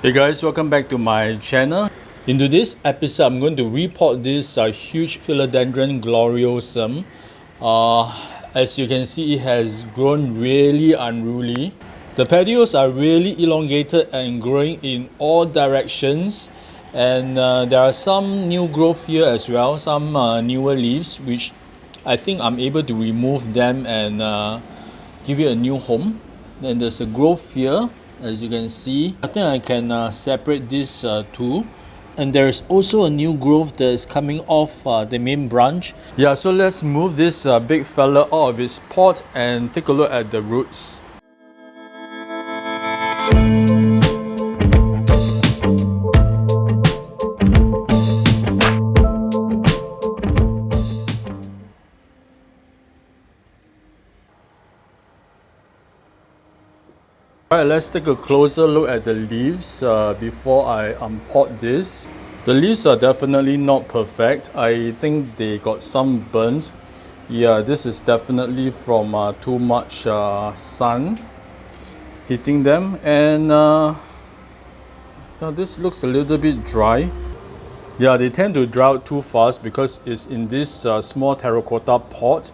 Hey guys, welcome back to my channel. In today's episode, I'm going to repot this huge Philodendron gloriosum. As you can see, it has grown really unruly. The petioles are really elongated and growing in all directions. And there are some new growth here as well, some newer leaves, which I think I'm able to remove them and give it a new home. And there's a growth here. As you can see, I think I can separate these two. And there's also a new growth that is coming off the main branch. Yeah, so let's move this big fella out of its pot and take a look at the roots. Alright, let's take a closer look at the leaves before I unpot this. The leaves are definitely not perfect. I think they got some burnt. Yeah, this is definitely from too much sun hitting them. And now this looks a little bit dry. Yeah, they tend to dry out too fast because it's in this small terracotta pot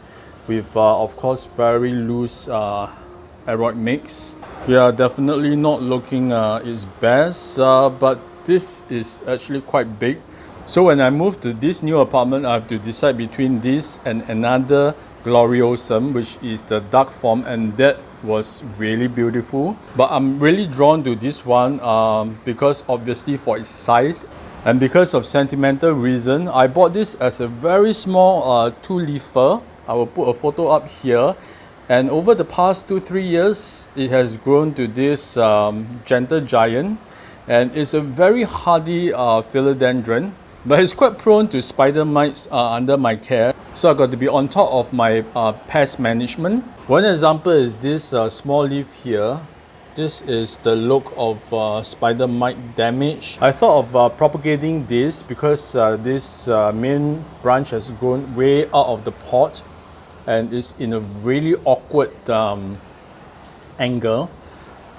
with, of course, very loose aroid mix. Yeah, definitely not looking its best, but this is actually quite big. So when I move to this new apartment, I have to decide between this and another gloriosum, which is the dark form, and that was really beautiful. But I'm really drawn to this one because obviously for its size and because of sentimental reason. I bought this as a very small two-leafer. I will put a photo up here. And over the past 2-3 years, it has grown to this gentle giant. And it's a very hardy philodendron, but it's quite prone to spider mites under my care. So I got to be on top of my pest management. One example is this small leaf here. This is the look of spider mite damage. I thought of propagating this because this main branch has grown way out of the pot and is in a really awkward angle,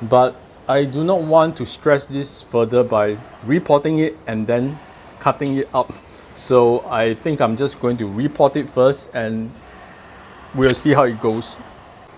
but I do not want to stress this further by repotting it and then cutting it up. So I think I'm just going to repot it first and we'll see how it goes.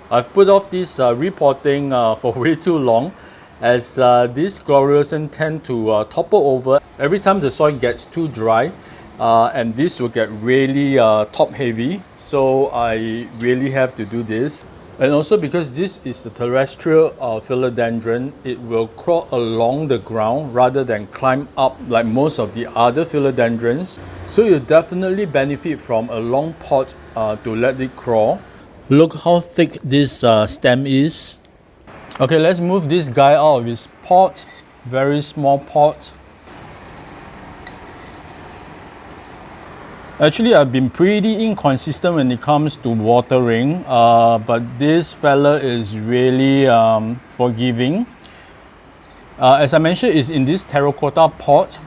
I've put off this repotting for way too long, as these gloriosum tend to topple over every time the soil gets too dry. And this will get really top heavy, so I really have to do this. And also because this is a terrestrial philodendron, it will crawl along the ground rather than climb up like most of the other philodendrons. So you definitely benefit from a long pot to let it crawl. Look how thick this stem is. Okay, let's move this guy out of his pot. Very small pot. Actually, I've been pretty inconsistent when it comes to watering, but this fella is really forgiving. As I mentioned, it's in this terracotta pot,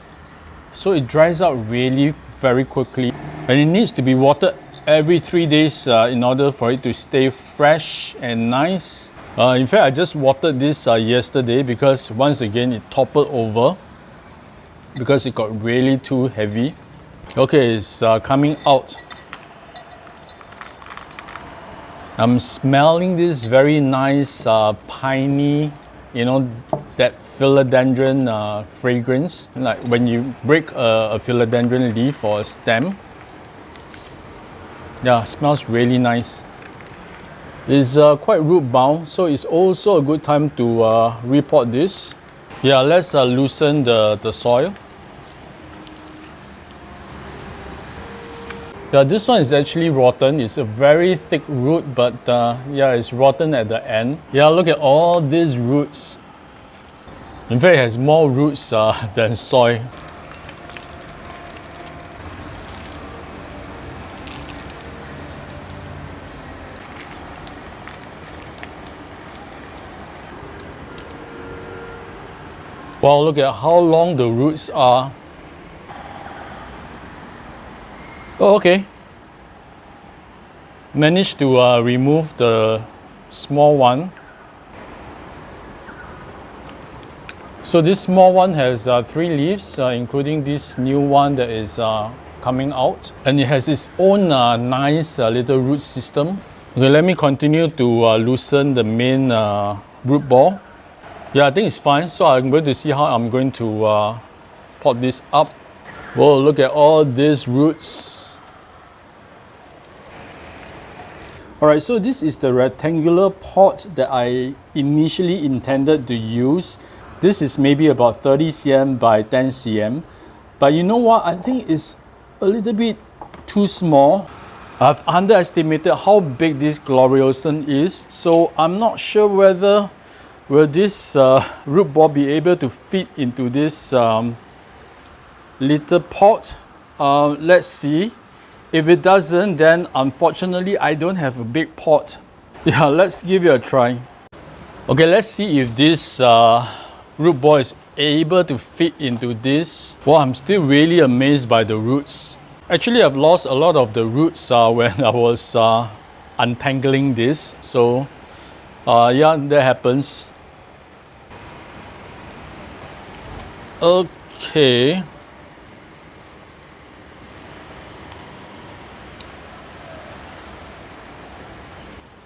so it dries out really very quickly. And it needs to be watered every 3 days in order for it to stay fresh and nice. In fact, I just watered this yesterday because once again it toppled over because it got really too heavy. Okay, it's coming out. I'm smelling this very nice piney, that philodendron fragrance, like when you break a philodendron leaf or a stem. Yeah, it smells really nice. It's quite root bound, so it's also a good time to repot this. Yeah, let's loosen the soil. Yeah, this one is actually rotten. It's a very thick root, but yeah, it's rotten at the end. Yeah, look at all these roots. In fact, it has more roots than soil. Wow, look at how long the roots are. Oh, okay. Managed to remove the small one. So So this small one has 3 leaves, including this new one that is coming out. And it has its own nice little root system. Okay, let me continue to loosen the main root ball. Yeah, I think it's fine. So I'm going to see how I'm going to pot this up. Whoa, look at all these roots. Alright, so this is the rectangular pot that I initially intended to use. This is maybe about 30 cm by 10 cm. But you know what? I think it's a little bit too small. I've underestimated how big this gloriosum is. So I'm not sure whether will this root ball be able to fit into this little pot. Let's see. If it doesn't, then unfortunately I don't have a big pot. Yeah, let's give it a try. Okay, let's see if this root ball is able to fit into this. Well, I'm still really amazed by the roots. Actually, I've lost a lot of the roots when I was untangling this. So yeah, that happens. Okay.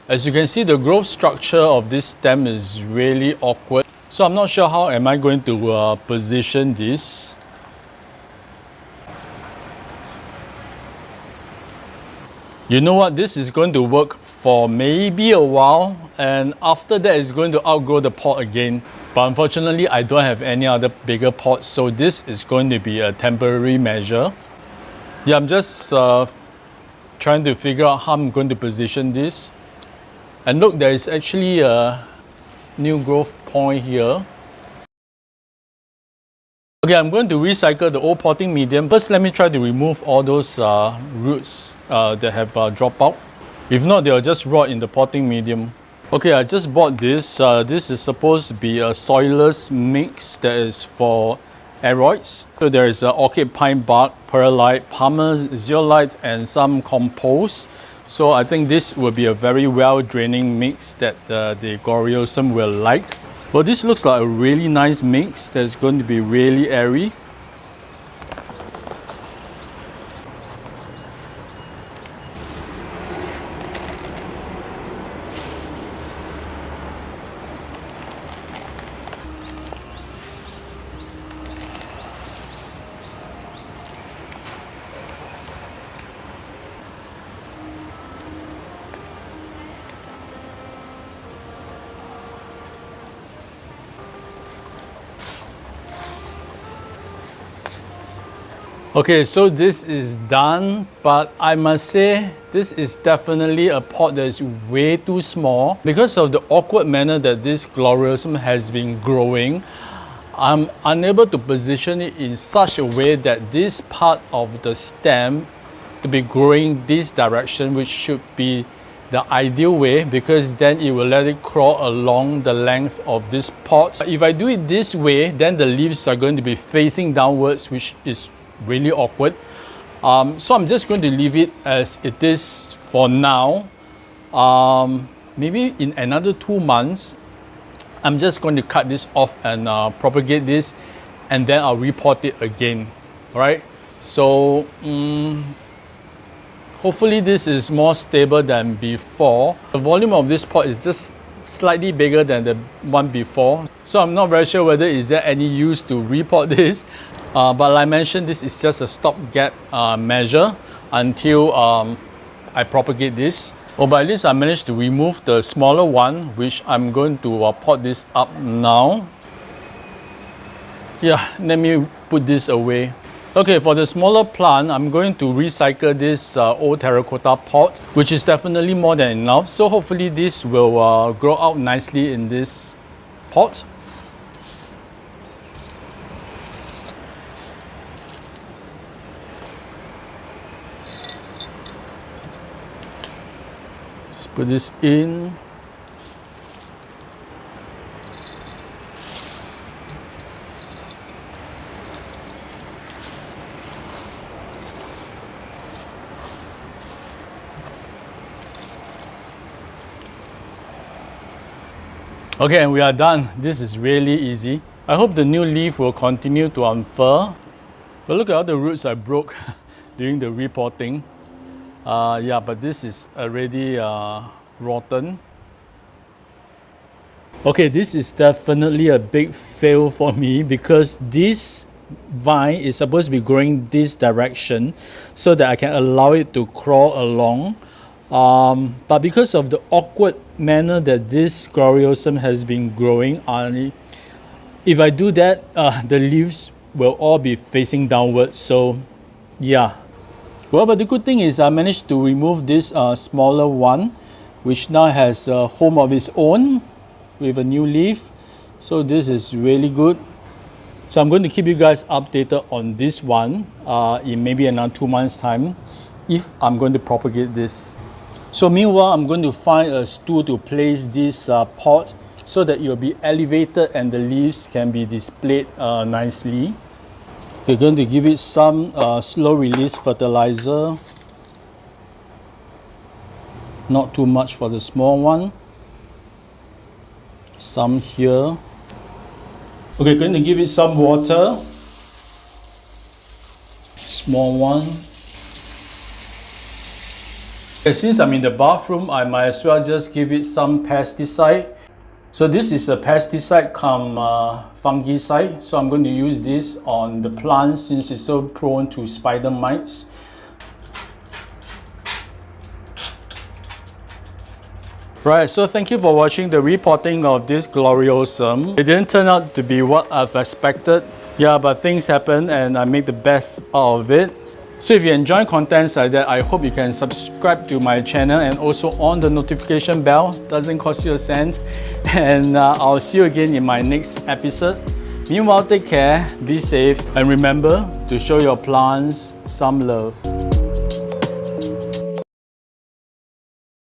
As you can see, the growth structure of this stem is really awkward. So I'm not sure how am I going to position this. You know what? This is going to work for maybe a while, and after that it's going to outgrow the pot again. But unfortunately, I don't have any other bigger pots, so this is going to be a temporary measure. Yeah, I'm just trying to figure out how I'm going to position this. And look, there is actually a new growth point here. Okay, I'm going to recycle the old potting medium. First, let me try to remove all those roots that have dropped out. If not, they'll just rot in the potting medium. Okay, I just bought this. This is supposed to be a soilless mix that is for aeroids. So there is orchid pine bark, perlite, Palmer zeolite, and some compost. So I think this will be a very well draining mix that the gloriosum will like. Well, this looks like a really nice mix that's going to be really airy. Okay, so this is done, but I must say this is definitely a pot that is way too small. Because of the awkward manner that this gloriosum has been growing, I'm unable to position it in such a way that this part of the stem to be growing this direction, which should be the ideal way, because then it will let it crawl along the length of this pot. If I do it this way, then the leaves are going to be facing downwards, which is really awkward. So I'm just going to leave it as it is for now. Maybe in another 2 months, I'm just going to cut this off and propagate this, and then I'll repot it again. All right. So hopefully this is more stable than before. The volume of this pot is just slightly bigger than the one before. So I'm not very sure whether is there any use to repot this. But like I mentioned, this is just a stopgap measure until I propagate this. Oh, but at least I managed to remove the smaller one, which I'm going to pot this up now. Yeah, let me put this away. Okay, for the smaller plant, I'm going to recycle this old terracotta pot, which is definitely more than enough. So hopefully this will grow out nicely in this pot. Just put this in. Okay, and we are done. This is really easy. I hope the new leaf will continue to unfurl. But look at all the roots I broke during the repotting. Yeah, but this is already rotten. Okay, this is definitely a big fail for me because this vine is supposed to be growing this direction so that I can allow it to crawl along. But because of the awkward manner that this gloriosum has been growing, if I do that, the leaves will all be facing downwards. So yeah. Well, but the good thing is I managed to remove this smaller one, which now has a home of its own with a new leaf. So this is really good. So I'm going to keep you guys updated on this one in maybe another 2 months time if I'm going to propagate this. So meanwhile, I'm going to find a stool to place this pot so that it will be elevated and the leaves can be displayed nicely. We're going to give it some slow release fertilizer. Not too much for the small one. Some here. Okay, going to give it some water. Small one. Okay, since I'm in the bathroom, I might as well just give it some pesticide. So this is a pesticide come fungicide. So I'm going to use this on the plants since it's so prone to spider mites. Right, so thank you for watching the repotting of this gloriosum. It didn't turn out to be what I've expected. Yeah, but things happen and I make the best out of it. So if you enjoy contents like that, I hope you can subscribe to my channel and also on the notification bell. Doesn't cost you a cent. And I'll see you again in my next episode. Meanwhile, take care, be safe, and remember to show your plants some love.